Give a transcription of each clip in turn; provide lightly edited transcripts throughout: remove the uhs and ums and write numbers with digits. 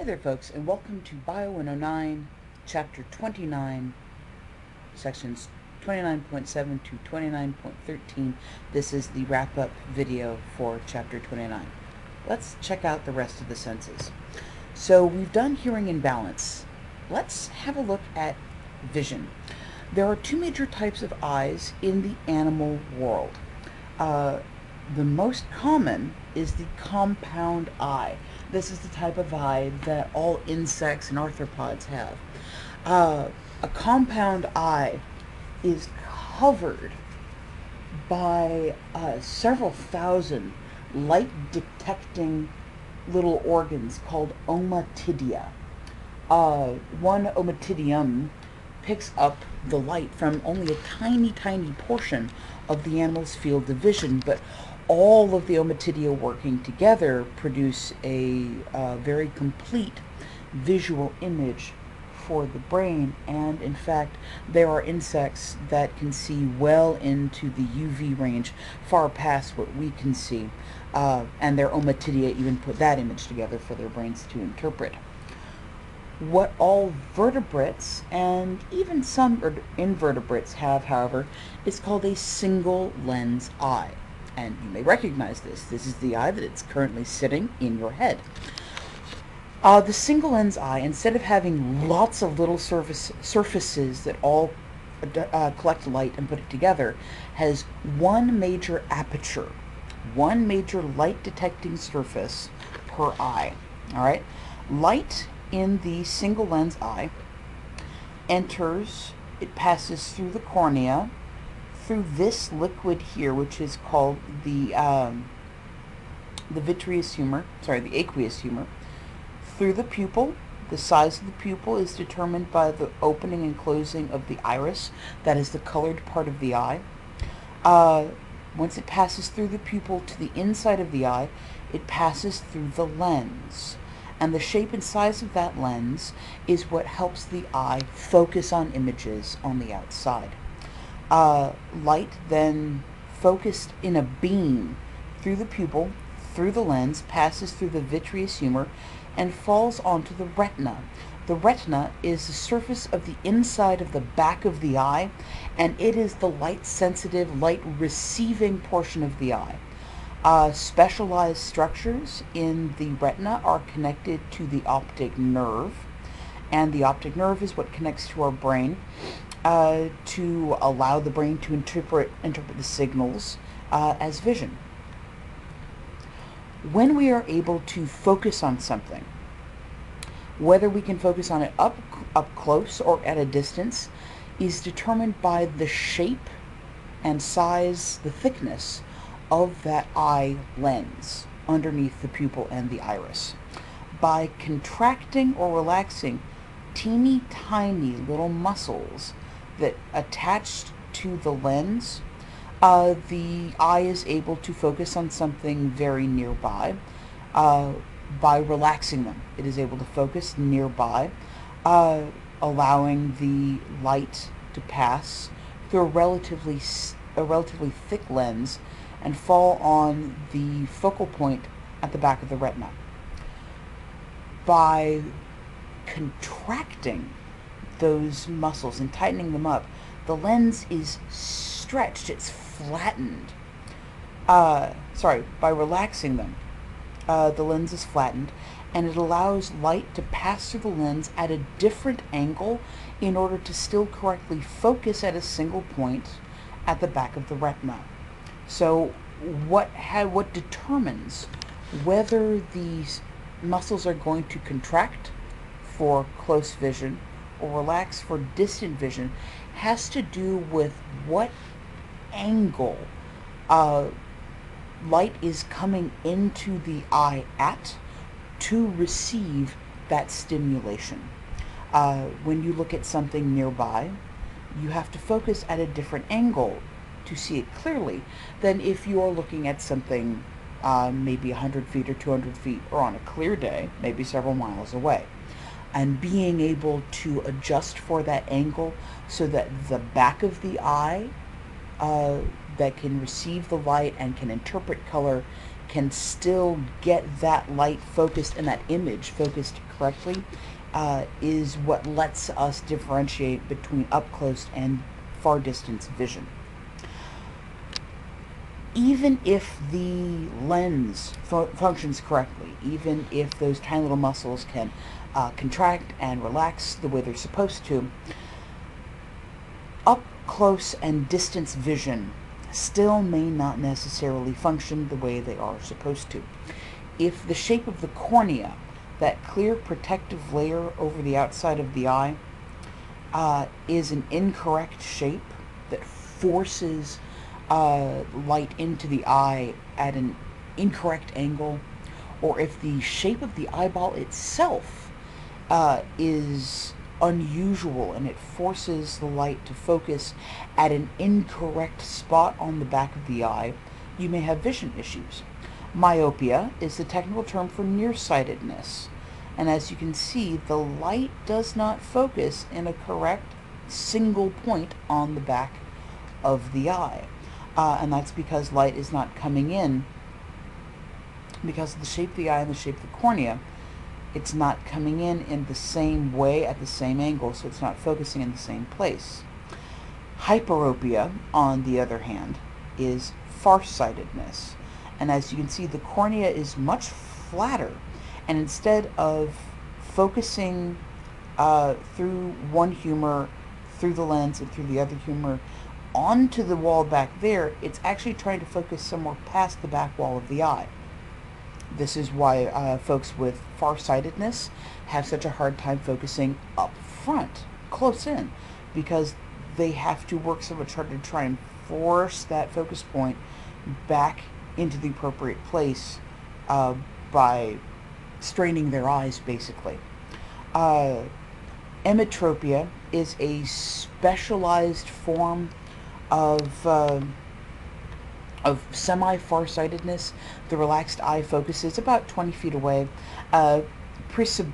Hey there folks, and welcome to Bio109 Chapter 29, Sections 29.7 to 29.13. This is the wrap-up video for Chapter 29. Let's check out the rest of the senses. So we've done hearing and balance. Let's have a look at vision. There are two major types of eyes in the animal world. The most common is the compound eye. This is the type of eye that all insects and arthropods have. A compound eye is covered by several thousand light-detecting little organs called ommatidia. One ommatidium picks up the light from only a tiny, tiny portion of the animal's field of vision, but all of the ommatidia working together produce a very complete visual image for the brain. And in fact, there are insects that can see well into the UV range, far past what we can see, and their ommatidia even put that image together for their brains to interpret. What all vertebrates and even some invertebrates have, however, is called a single lens eye. And you may recognize this. This is the eye that is currently sitting in your head. The single lens eye, instead of having lots of little surfaces that all collect light and put it together, has one major aperture, one major light detecting surface per eye. All right? Light in the single lens eye enters, it passes through the cornea, through this liquid here, which is called the vitreous humor, the aqueous humor, through the pupil. The size of the pupil is determined by the opening and closing of the iris, that is the colored part of the eye. Once it passes through the pupil to the inside of the eye, it passes through the lens. And the shape and size of that lens is what helps the eye focus on images on the outside. Light then focused in a beam through the pupil, through the lens, passes through the vitreous humor, and falls onto the retina. The retina is the surface of the inside of the back of the eye, and it is the light-sensitive, light-receiving portion of the eye. Specialized structures in the retina are connected to the optic nerve, and the optic nerve is what connects to our brain to allow the brain to interpret the signals as vision. When we are able to focus on something, whether we can focus on it up close or at a distance, is determined by the shape and size, the thickness of that eye lens underneath the pupil and the iris. By contracting or relaxing teeny tiny little muscles that attach to the lens, the eye is able to focus on something very nearby. By relaxing them, it is able to focus nearby, allowing the light to pass through a relatively thick lens and fall on the focal point at the back of the retina. By contracting those muscles and tightening them up, the lens is stretched, it's flattened. By relaxing them, the lens is flattened, and it allows light to pass through the lens at a different angle in order to still correctly focus at a single point at the back of the retina. So what determines whether these muscles are going to contract for close vision or relax for distant vision has to do with what angle light is coming into the eye at to receive that stimulation. When you look at something nearby, you have to focus at a different angle to see it clearly than if you are looking at something maybe 100 feet or 200 feet, or on a clear day, maybe several miles away. And being able to adjust for that angle so that the back of the eye that can receive the light and can interpret color can still get that light focused and that image focused correctly is what lets us differentiate between up close and far distance vision. Even if the lens functions correctly, even if those tiny little muscles can contract and relax the way they're supposed to, up close and distance vision still may not necessarily function the way they are supposed to. If the shape of the cornea, that clear protective layer over the outside of the eye, is an incorrect shape that forces light into the eye at an incorrect angle, or if the shape of the eyeball itself is unusual and it forces the light to focus at an incorrect spot on the back of the eye, you may have vision issues. Myopia is the technical term for nearsightedness, and as you can see, the light does not focus in a correct single point on the back of the eye, and that's because light is not coming in. Because of the shape of the eye and the shape of the cornea, it's not coming in the same way at the same angle, so it's not focusing in the same place. Hyperopia, on the other hand, is farsightedness. And as you can see, the cornea is much flatter, and instead of focusing through one humor, through the lens, and through the other humor onto the wall back there, it's actually trying to focus somewhere past the back wall of the eye. This is why folks with farsightedness have such a hard time focusing up front, close in, because they have to work so much harder to try and force that focus point back into the appropriate place by straining their eyes, basically. Emetropia is a specialized form of semi-farsightedness. The relaxed eye focuses about 20 feet away. Presbyopia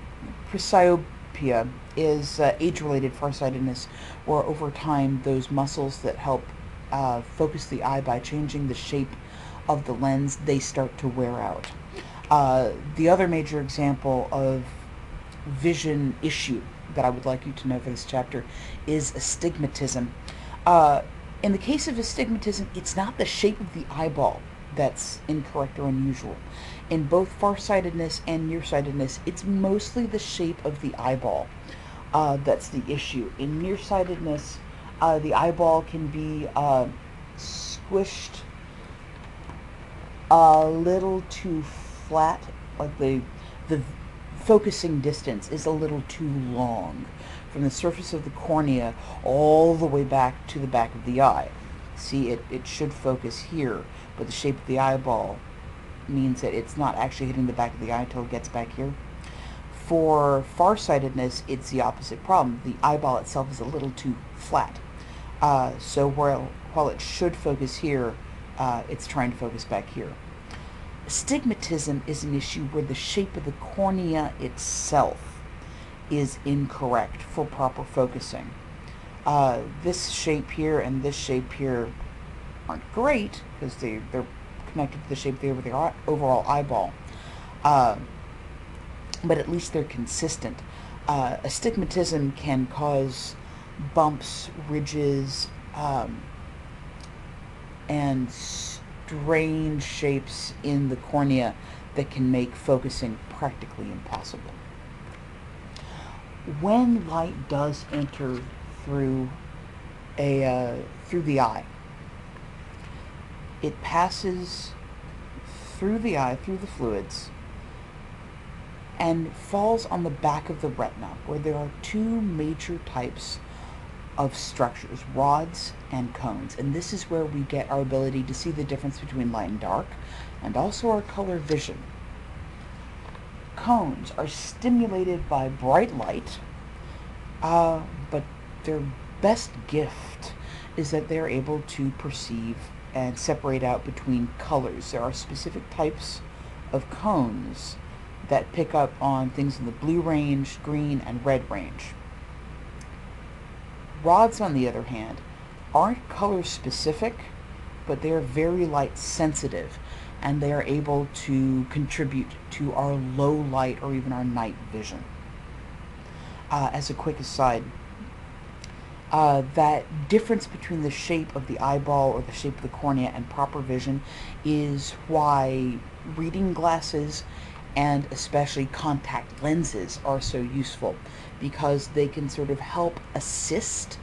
is age-related farsightedness, where over time those muscles that help focus the eye by changing the shape of the lens, they start to wear out. The other major example of vision issue that I would like you to know for this chapter is astigmatism. In the case of astigmatism, it's not the shape of the eyeball that's incorrect or unusual. In both farsightedness and nearsightedness, it's mostly the shape of the eyeball that's the issue. In nearsightedness, the eyeball can be squished a little too flat, like the focusing distance is a little too long from the surface of the cornea all the way back to the back of the eye. See, it should focus here, but the shape of the eyeball means that it's not actually hitting the back of the eye until it gets back here. For farsightedness, it's the opposite problem. The eyeball itself is a little too flat. So while it should focus here, it's trying to focus back here. Astigmatism is an issue where the shape of the cornea itself is incorrect for proper focusing. This shape here and this shape here aren't great because they're connected to the shape of the overall eyeball, but at least they're consistent. Astigmatism can cause bumps, ridges, and strange shapes in the cornea that can make focusing practically impossible. When light does enter through the eye, it passes through the eye, through the fluids, and falls on the back of the retina, where there are two major types of structures, rods and cones. And this is where we get our ability to see the difference between light and dark, and also our color vision. Cones are stimulated by bright light, but their best gift is that they're able to perceive and separate out between colors. There are specific types of cones that pick up on things in the blue range, green, and red range. Rods, on the other hand, aren't color specific, but they are very light sensitive, and they are able to contribute to our low light or even our night vision. As a quick aside, that difference between the shape of the eyeball or the shape of the cornea and proper vision is why reading glasses and especially contact lenses are so useful, because they can sort of help assist,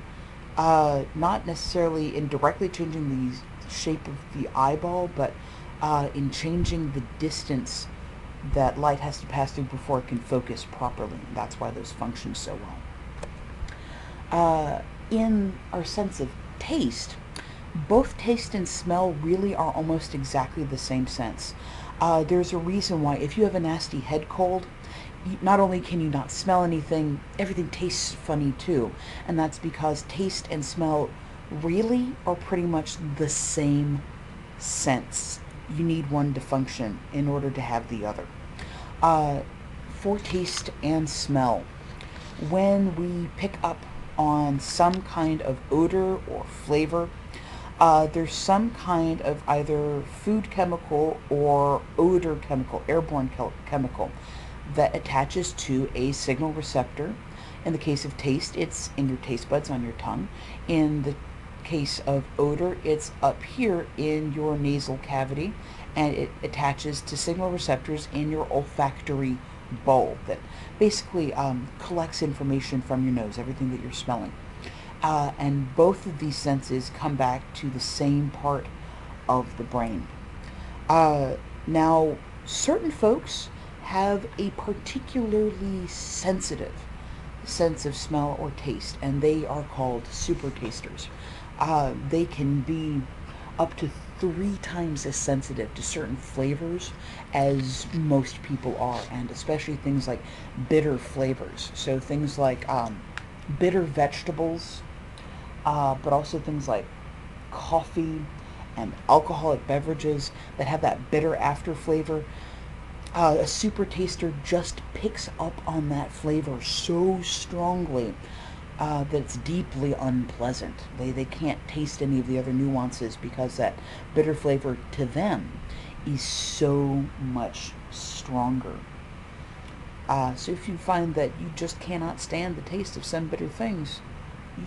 not necessarily in directly changing the shape of the eyeball, but in changing the distance that light has to pass through before it can focus properly. That's why those function so well. In our sense of taste, both taste and smell really are almost exactly the same sense. There's a reason why if you have a nasty head cold, not only can you not smell anything, everything tastes funny too. And that's because taste and smell really are pretty much the same sense. You need one to function in order to have the other. For taste and smell, when we pick up on some kind of odor or flavor, there's some kind of either food chemical or odor chemical, airborne chemical, that attaches to a signal receptor. In the case of taste, it's in your taste buds on your tongue. In the case of odor, it's up here in your nasal cavity, and it attaches to signal receptors in your olfactory bulb that basically collects information from your nose, everything that you're smelling. And both of these senses come back to the same part of the brain. Now, certain folks have a particularly sensitive sense of smell or taste, and they are called super tasters. They can be up to 3 times as sensitive to certain flavors as most people are, and especially things like bitter flavors. So things like bitter vegetables, but also things like coffee and alcoholic beverages that have that bitter after flavor. A super taster just picks up on that flavor so strongly that it's deeply unpleasant. They can't taste any of the other nuances because that bitter flavor to them is so much stronger. So if you find that you just cannot stand the taste of some bitter things,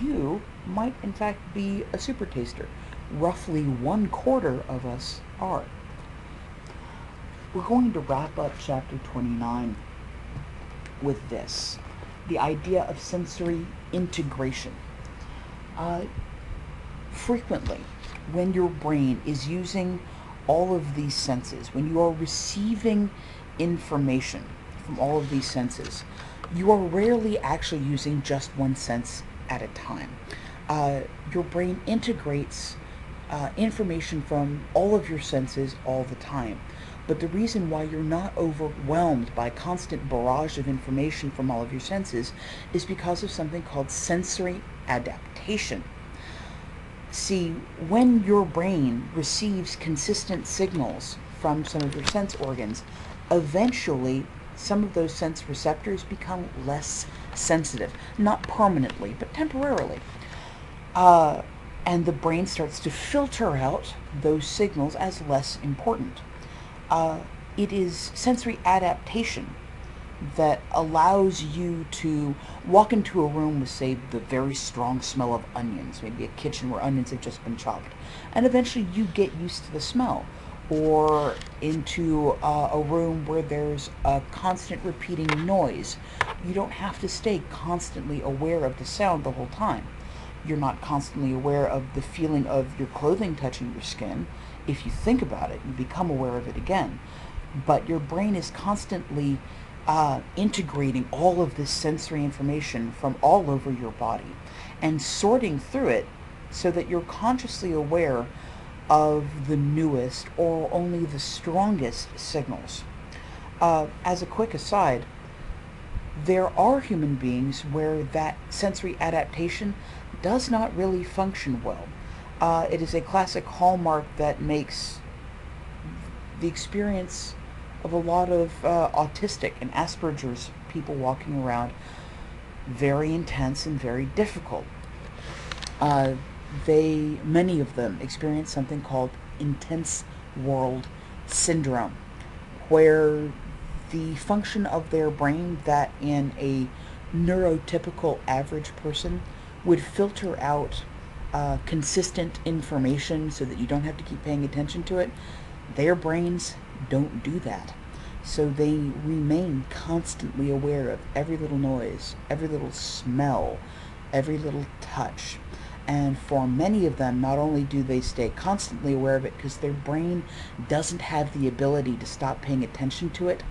you might in fact be a super taster. Roughly 1/4 of us are. We're going to wrap up chapter 29 with this, the idea of sensory integration. Frequently, when your brain is using all of these senses, when you are receiving information from all of these senses, you are rarely actually using just one sense at a time. Your brain integrates information from all of your senses all the time. But the reason why you're not overwhelmed by a constant barrage of information from all of your senses is because of something called sensory adaptation. See, when your brain receives consistent signals from some of your sense organs, eventually some of those sense receptors become less sensitive. Not permanently, but temporarily. And the brain starts to filter out those signals as less important. It is sensory adaptation that allows you to walk into a room with, say, the very strong smell of onions, maybe a kitchen where onions have just been chopped, and eventually you get used to the smell. Or into a room where there's a constant repeating noise. You don't have to stay constantly aware of the sound the whole time. You're not constantly aware of the feeling of your clothing touching your skin. If you think about it, you become aware of it again. But your brain is constantly integrating all of this sensory information from all over your body and sorting through it so that you're consciously aware of the newest or only the strongest signals. As a quick aside, there are human beings where that sensory adaptation does not really function well. It is a classic hallmark that makes the experience of a lot of autistic and Asperger's people walking around very intense and very difficult. Many of them experience something called intense world syndrome, where the function of their brain that in a neurotypical average person would filter out consistent information so that you don't have to keep paying attention to it. Their brains don't do that. So they remain constantly aware of every little noise, every little smell, every little touch. And for many of them, not only do they stay constantly aware of it because their brain doesn't have the ability to stop paying attention to it,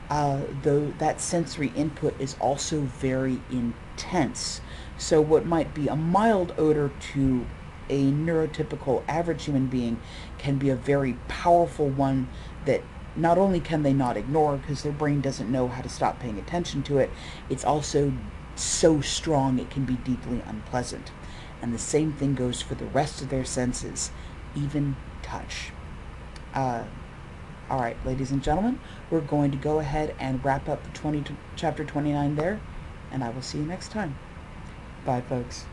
though that sensory input is also very intense. So what might be a mild odor to a neurotypical average human being can be a very powerful one that not only can they not ignore because their brain doesn't know how to stop paying attention to it, it's also so strong it can be deeply unpleasant. And the same thing goes for the rest of their senses, even touch. Alright, ladies and gentlemen, we're going to go ahead and wrap up chapter 29 there, and I will see you next time. Bye, folks.